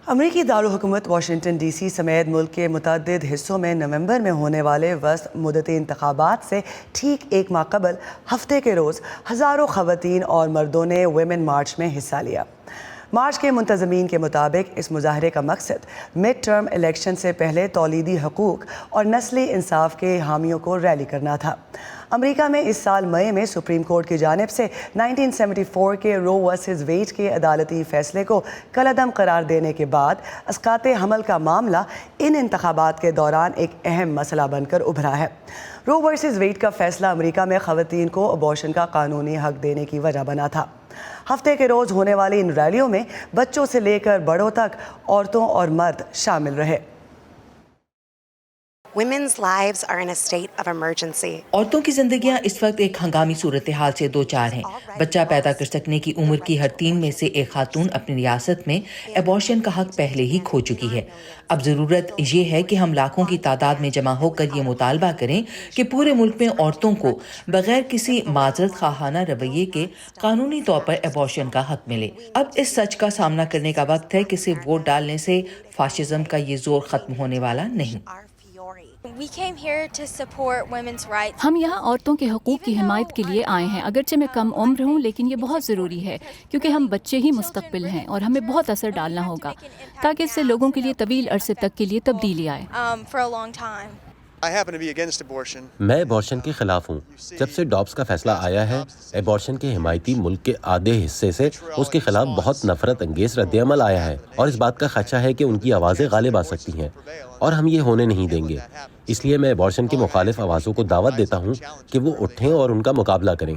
امریکی دارالحکومت Washington D C سمیت ملک کے متعدد حصوں میں نومبر میں ہونے والے وسط مدتی انتخابات سے ٹھیک ایک ماہ قبل ہفتے کے روز ہزاروں خواتین اور مردوں نے ویمن مارچ میں حصہ لیا۔ مارچ کے منتظمین کے مطابق اس مظاہرے کا مقصد مڈ ٹرم الیکشن سے پہلے تولیدی حقوق اور نسلی انصاف کے حامیوں کو ریلی کرنا تھا۔ امریکہ میں اس سال مئی میں سپریم کورٹ کی جانب سے 1974 کے رو ورسز ویڈ کے عدالتی فیصلے کو کالعدم قرار دینے کے بعد اسقاط حمل کا معاملہ ان انتخابات کے دوران ایک اہم مسئلہ بن کر ابھرا ہے۔ رو ورسز ویڈ کا فیصلہ امریکہ میں خواتین کو ابارشن کا قانونی حق دینے کی وجہ بنا تھا۔ ہفتے کے روز ہونے والی ان ریلیوں میں بچوں سے لے کر بڑوں تک عورتوں اور مرد شامل رہے۔ Women's lives are in a state of emergency. عورتوں کی زندگیاں اس وقت ایک ہنگامی صورتحال سے دوچار ہیں۔ بچہ پیدا کر سکنے کی عمر کی ہر 3 میں سے ایک خاتون اپنی ریاست میں ایبارشن کا حق پہلے ہی کھو چکی ہے۔ اب ضرورت یہ ہے کہ ہم لاکھوں کی تعداد میں جمع ہو کر یہ مطالبہ کریں کہ پورے ملک میں عورتوں کو بغیر کسی معذرت خواہانہ رویے کے قانونی طور پر ایبارشن کا حق ملے۔ اب اس سچ کا سامنا کرنے کا وقت ہے کہ صرف ووٹ ڈالنے سے فاشزم کا یہ زور ختم ہونے والا نہیں۔ ہم یہاں عورتوں کے حقوق کی حمایت کے لیے آئے ہیں، اگرچہ میں کم عمر ہوں لیکن یہ بہت ضروری ہے کیونکہ ہم بچے ہی مستقبل ہیں اور ہمیں بہت اثر ڈالنا ہوگا تاکہ اس سے لوگوں کے لیے طویل عرصے تک کے لیے تبدیلی آئے۔ میں ایبارشن کے خلاف ہوں۔ جب سے ڈابس کا فیصلہ آیا ہے، ایبارشن کے حمایتی ملک کے آدھے حصے سے اس کے خلاف بہت نفرت انگیز رد عمل آیا ہے، اور اس بات کا خدشہ ہے کہ ان کی آوازیں غالب آ سکتی ہیں، اور ہم یہ ہونے نہیں دیں گے۔ اس لیے میں ایبارشن کی مخالف آوازوں کو دعوت دیتا ہوں کہ وہ اٹھیں اور ان کا مقابلہ کریں۔